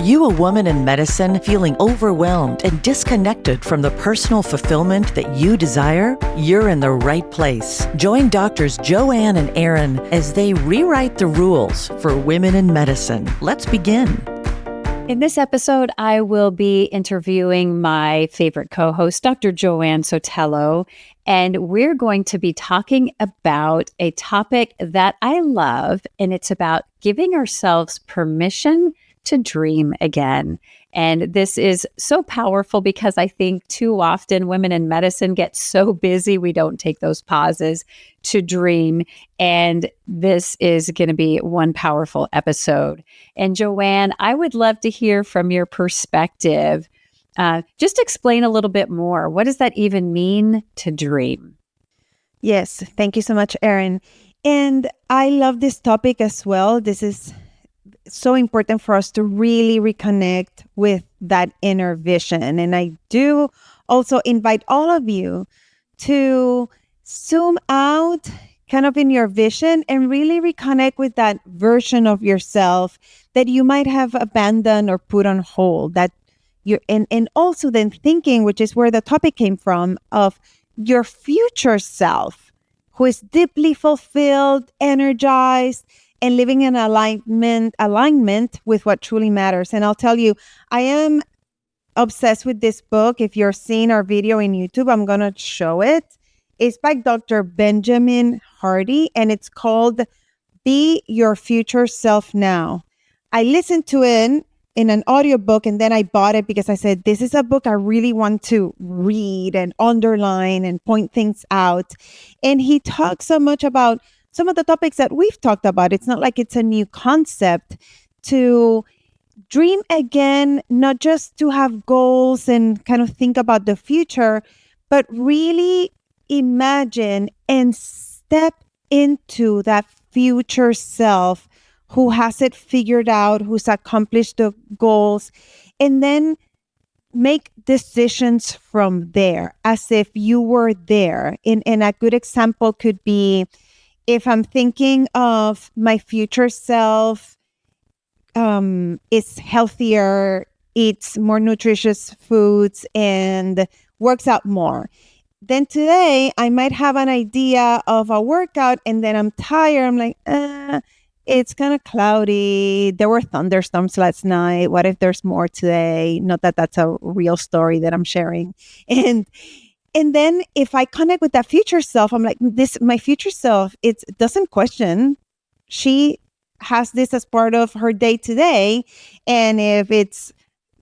you a woman in medicine feeling overwhelmed and disconnected from the personal fulfillment that you desire? You're in the right place. Join Doctors Joanne and Aaron as they rewrite the rules for women in medicine. Let's begin. In this episode, I will be interviewing my favorite co-host, Dr. Joanne Sotelo, and we're going to be talking about a topic that I love, and it's about giving ourselves permission to dream again. And this is so powerful because I think too often women in medicine get so busy, we don't take those pauses to dream. And this is going to be one powerful episode. And Joanne, I would love to hear from your perspective. Just explain a little bit more. What does that even mean to dream? Yes, thank you so much, Erin. And I love this topic as well. This is so important for us to really reconnect with that inner vision. And I do also invite all of you to zoom out kind of in your vision and really reconnect with that version of yourself that you might have abandoned or put on hold, that you're and also then thinking, which is where the topic came from, of your future self who is deeply fulfilled, energized, and living in alignment with what truly matters. And I'll tell you, I am obsessed with this book. If you're seeing our video in YouTube, I'm going to show it. It's by Dr. Benjamin Hardy, and it's called Be Your Future Self Now. I listened to it in an audiobook, and then I bought it because I said, this is a book I really want to read and underline and point things out. And he talks so much about some of the topics that we've talked about. It's not like it's a new concept to dream again, not just to have goals and kind of think about the future, but really imagine and step into that future self who has it figured out, who's accomplished the goals, and then make decisions from there as if you were there. And a good example could be, if I'm thinking of my future self is healthier, eats more nutritious foods, and works out more, then today I might have an idea of a workout, and then I'm tired. I'm like, it's kind of cloudy. There were thunderstorms last night. What if there's more today? Not that that's a real story that I'm sharing. And then if I connect with that future self, I'm like, my future self, it doesn't question. She has this as part of her day today. And if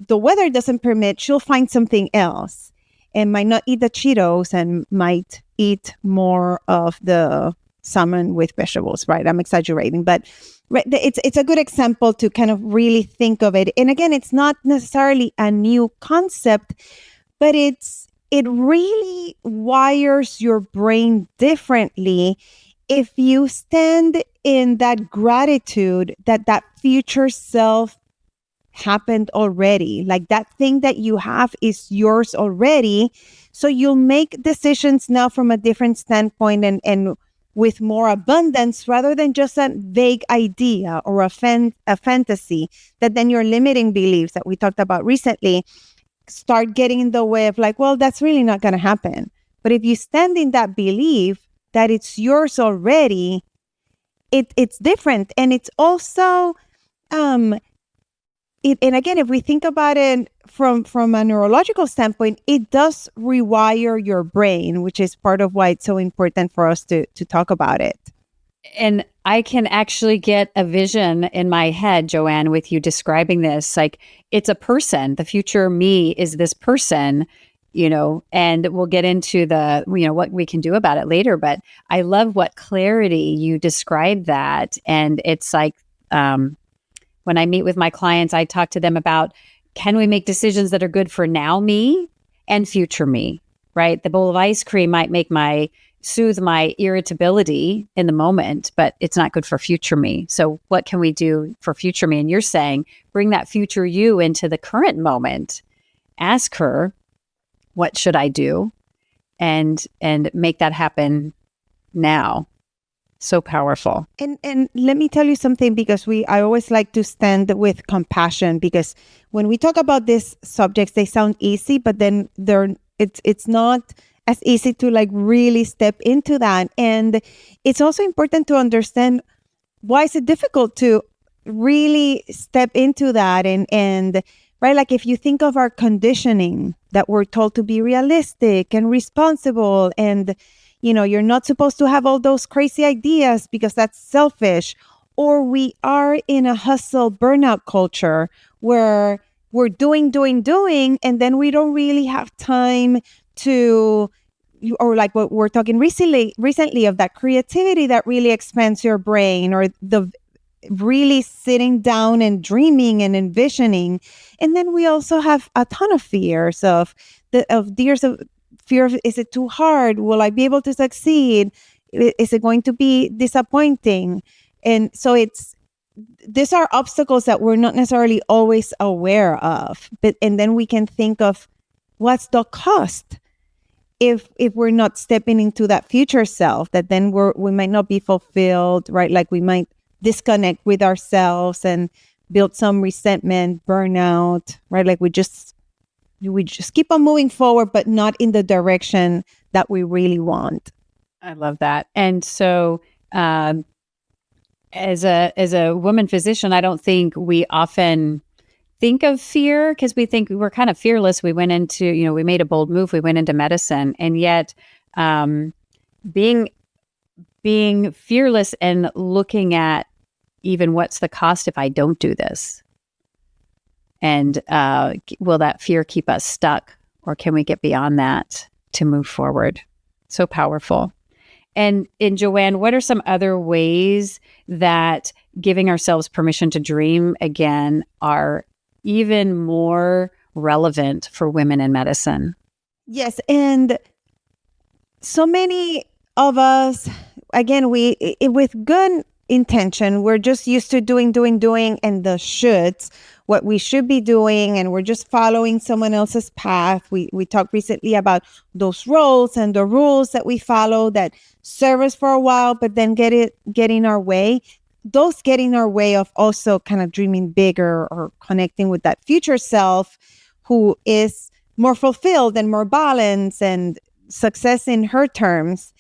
the weather doesn't permit, she'll find something else and might not eat the Cheetos and might eat more of the salmon with vegetables, right? I'm exaggerating, but it's a good example to kind of really think of it. And again, it's not necessarily a new concept, but it really wires your brain differently if you stand in that gratitude that future self happened already. Like that thing that you have is yours already. So you'll make decisions now from a different standpoint and with more abundance rather than just a vague idea or a fantasy that then your limiting beliefs that we talked about recently start getting in the way of like, well, that's really not going to happen. But if you stand in that belief that it's yours already, it's different. And it's also, and again, if we think about it from a neurological standpoint, it does rewire your brain, which is part of why it's so important for us to talk about it. And I can actually get a vision in my head, Joanne, with you describing this. Like it's a person. The future me is this person, and we'll get into the, what we can do about it later. But I love what clarity you describe that. And it's like, when I meet with my clients, I talk to them about, can we make decisions that are good for now me and future me, right? The bowl of ice cream might soothe my irritability in the moment, but it's not good for future me. So what can we do for future me? And you're saying, bring that future you into the current moment. Ask her, what should I do? And make that happen now. So powerful. And let me tell you something, because I always like to stand with compassion, because when we talk about these subjects, they sound easy, but then it's not as easy to like really step into that. And it's also important to understand why is it difficult to really step into that. And right, like if you think of our conditioning, that we're told to be realistic and responsible, and you're not supposed to have all those crazy ideas because that's selfish. Or we are in a hustle burnout culture where we're doing, and then we don't really have time to, or like what we're talking recently of that creativity that really expands your brain, or the really sitting down and dreaming and envisioning. And then we also have a ton of fears of fear of, is it too hard? Will I be able to succeed? Is it going to be disappointing? And so these are obstacles that we're not necessarily always aware of. And then we can think of, what's the cost if we're not stepping into that future self, that then we might not be fulfilled, right? Like we might disconnect with ourselves and build some resentment, burnout, right? Like we just keep on moving forward, but not in the direction that we really want. I love that. And so, as a woman physician, I don't think we often think of fear, because we think we're kind of fearless. We went into, we made a bold move. We went into medicine, and yet, being fearless and looking at even what's the cost if I don't do this, and will that fear keep us stuck, or can we get beyond that to move forward? So powerful. And Joanne, what are some other ways that giving ourselves permission to dream again are even more relevant for women in medicine? Yes. And so many of us, again, with good intention, we're just used to doing, and the shoulds, what we should be doing, and we're just following someone else's path. We talked recently about those roles and the rules that we follow that serve us for a while, but then get in our way. Those get in our way of also kind of dreaming bigger or connecting with that future self who is more fulfilled and more balanced and success in her terms.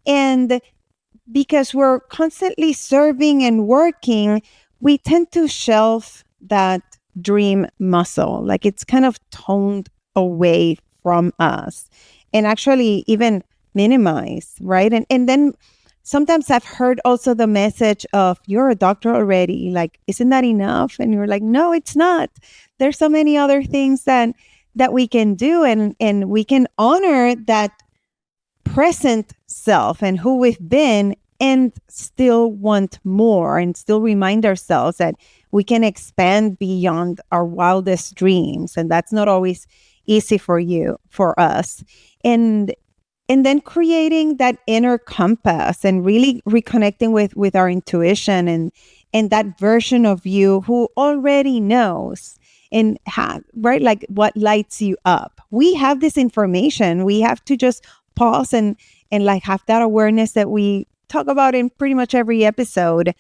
And because we're constantly serving and working, we tend to shelve that dream muscle. Like it's kind of toned away from us, and actually even minimize, right? And then sometimes I've heard also the message of, you're a doctor already, like, isn't that enough? And you're like, no, it's not. There's so many other things that we can do, and we can honor that present self and who we've been, and still want more, and still remind ourselves that we can expand beyond our wildest dreams. And that's not always easy for us. And then creating that inner compass and really reconnecting with our intuition and that version of you who already knows and right, like what lights you up. We have this information. We have to just pause and like have that awareness that we talk about in pretty much every episode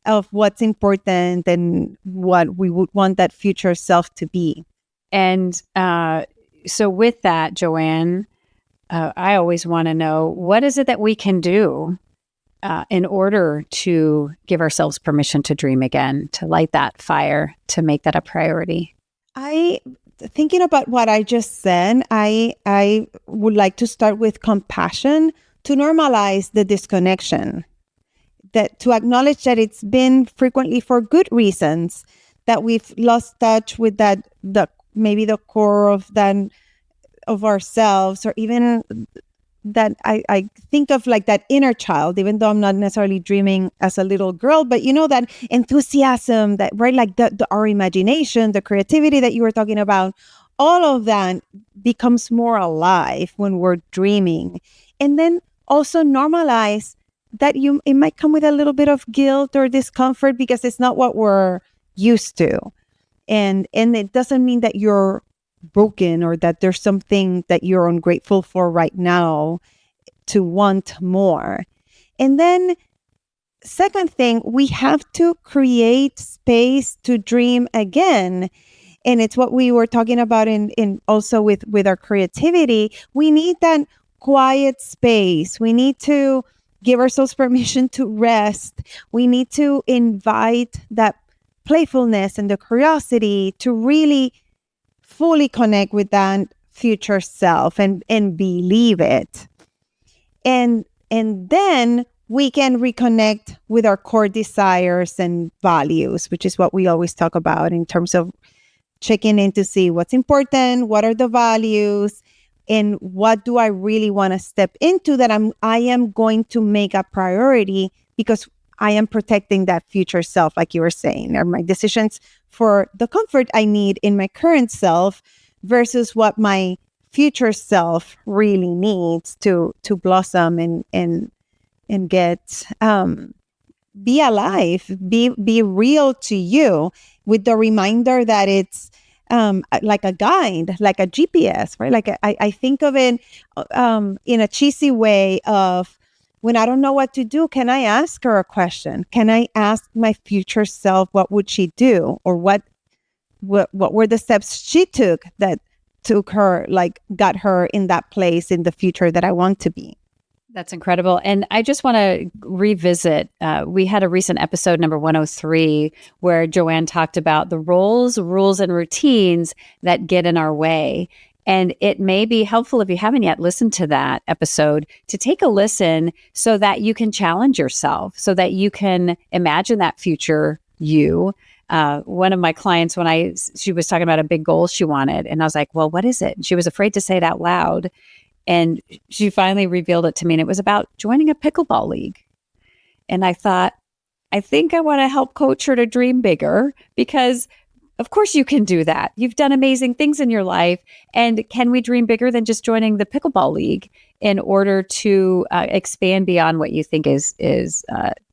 of what's important and what we would want that future self to be. And so with that, Joanne, I always want to know, what is it that we can do in order to give ourselves permission to dream again, to light that fire, to make that a priority? Thinking about what I just said, I would like to start with compassion, to normalize the disconnection, that to acknowledge that it's been frequently for good reasons that we've lost touch with maybe the core of ourselves, or even that I think of like that inner child, even though I'm not necessarily dreaming as a little girl, but that enthusiasm, that right, like our imagination, the creativity that you were talking about, all of that becomes more alive when we're dreaming. And then also normalize that it might come with a little bit of guilt or discomfort because it's not what we're used to. And it doesn't mean that you're broken or that there's something that you're ungrateful for right now to want more. And then second thing, we have to create space to dream again. And it's what we were talking about in also with our creativity. We need that quiet space. We need to give ourselves permission to rest. We need to invite that playfulness and the curiosity to really fully connect with that future self and believe it. And then we can reconnect with our core desires and values, which is what we always talk about in terms of checking in to see what's important, what are the values, and what do I really want to step into that I am going to make a priority because I am protecting that future self, like you were saying, or my decisions for the comfort I need in my current self versus what my future self really needs to blossom and get be alive, be real to you, with the reminder that it's like a guide, like a GPS, right? Like I think of it in a cheesy way of, when I don't know what to do, can I ask her a question? Can I ask my future self what would she do, or what were the steps she took that took her, like got her in that place in the future that I want to be? That's incredible. And I just want to revisit, we had a recent episode, number 103, where Joanne talked about the roles, rules, and routines that get in our way. And it may be helpful, if you haven't yet listened to that episode, to take a listen so that you can challenge yourself, so that you can imagine that future you. One of my clients, she was talking about a big goal she wanted, and I was like, well, what is it? And she was afraid to say it out loud. And she finally revealed it to me, and it was about joining a pickleball league. And I thought, I think I want to help coach her to dream bigger, because of course you can do that. You've done amazing things in your life. And can we dream bigger than just joining the pickleball league in order to expand beyond what you think is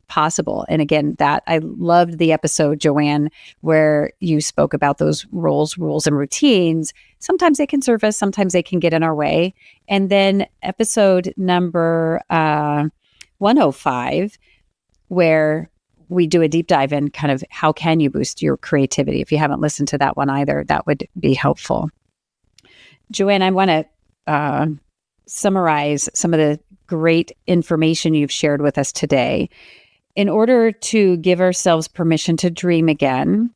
possible? And again, that I loved the episode, Joanne, where you spoke about those rules, and routines. Sometimes they can serve us, sometimes they can get in our way. And then episode number 105, where we do a deep dive in kind of how can you boost your creativity. If you haven't listened to that one either, that would be helpful. Joanne, I want to summarize some of the great information you've shared with us today. In order to give ourselves permission to dream again,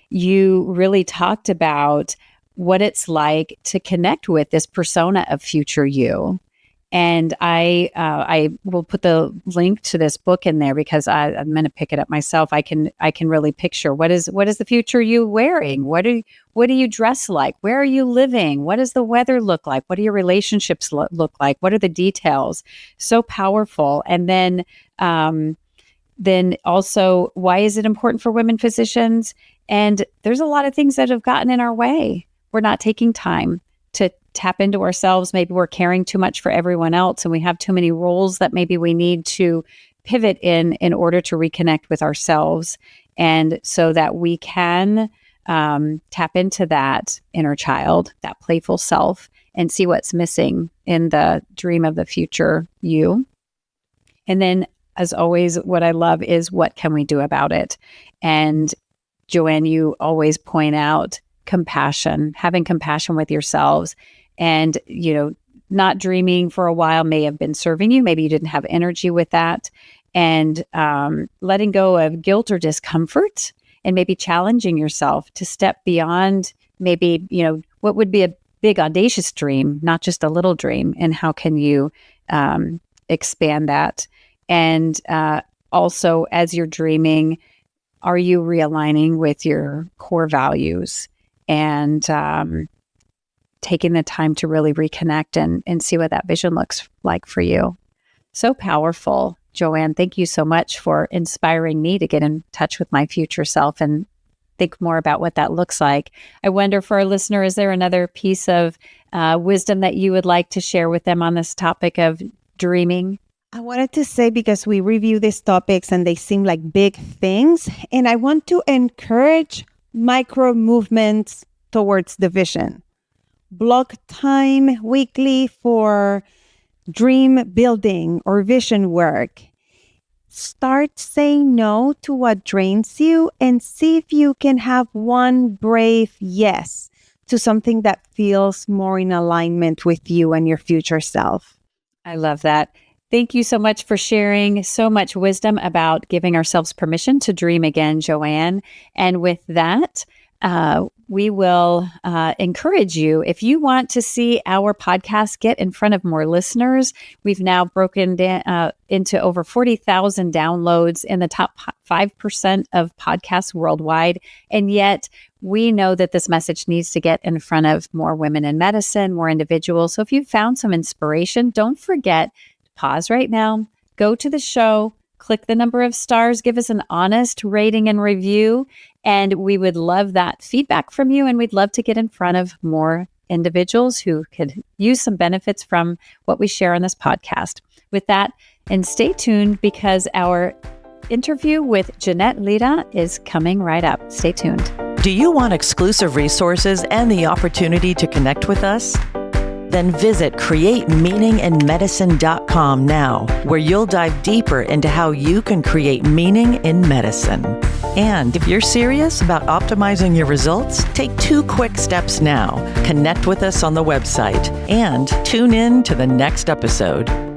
you really talked about what it's like to connect with this persona of future you. And I will put the link to this book in there, because I'm going to pick it up myself. I can really picture what is the future you wearing? What do you dress like? Where are you living? What does the weather look like? What do your relationships look like? What are the details? So powerful. And then also, why is it important for women physicians? And there's a lot of things that have gotten in our way. We're not taking time to tap into ourselves. Maybe we're caring too much for everyone else, and we have too many roles that maybe we need to pivot in order to reconnect with ourselves, and so that we can tap into that inner child, that playful self, and see what's missing in the dream of the future you. And then, as always, what I love is, what can we do about it? And Joanne, you always point out compassion, having compassion with yourselves. And, not dreaming for a while may have been serving you. Maybe you didn't have energy with that. And letting go of guilt or discomfort, and maybe challenging yourself to step beyond maybe, what would be a big audacious dream, not just a little dream. And how can you expand that? And also, as you're dreaming, are you realigning with your core values, and taking the time to really reconnect and see what that vision looks like for you? So powerful. Joanne, thank you so much for inspiring me to get in touch with my future self and think more about what that looks like. I wonder, for our listener, is there another piece of wisdom that you would like to share with them on this topic of dreaming? I wanted to say, because we review these topics and they seem like big things, and I want to encourage micro movements towards the vision. Block time weekly for dream building or vision work. Start saying no to what drains you and see if you can have one brave yes to something that feels more in alignment with you and your future self. I love that. Thank you so much for sharing so much wisdom about giving ourselves permission to dream again, Joanne. And with that, we will encourage you, if you want to see our podcast get in front of more listeners, we've now broken down into over 40,000 downloads in the top 5% of podcasts worldwide. And yet we know that this message needs to get in front of more women in medicine, more individuals. So if you found some inspiration, don't forget, pause right now, go to the show, click the number of stars, give us an honest rating and review. And we would love that feedback from you. And we'd love to get in front of more individuals who could use some benefits from what we share on this podcast. With that, and stay tuned because our interview with Jeanette Lira is coming right up. Stay tuned. Do you want exclusive resources and the opportunity to connect with us? Then visit createmeaninginmedicine.com now, where you'll dive deeper into how you can create meaning in medicine. And if you're serious about optimizing your results, take 2 quick steps now. Connect with us on the website and tune in to the next episode.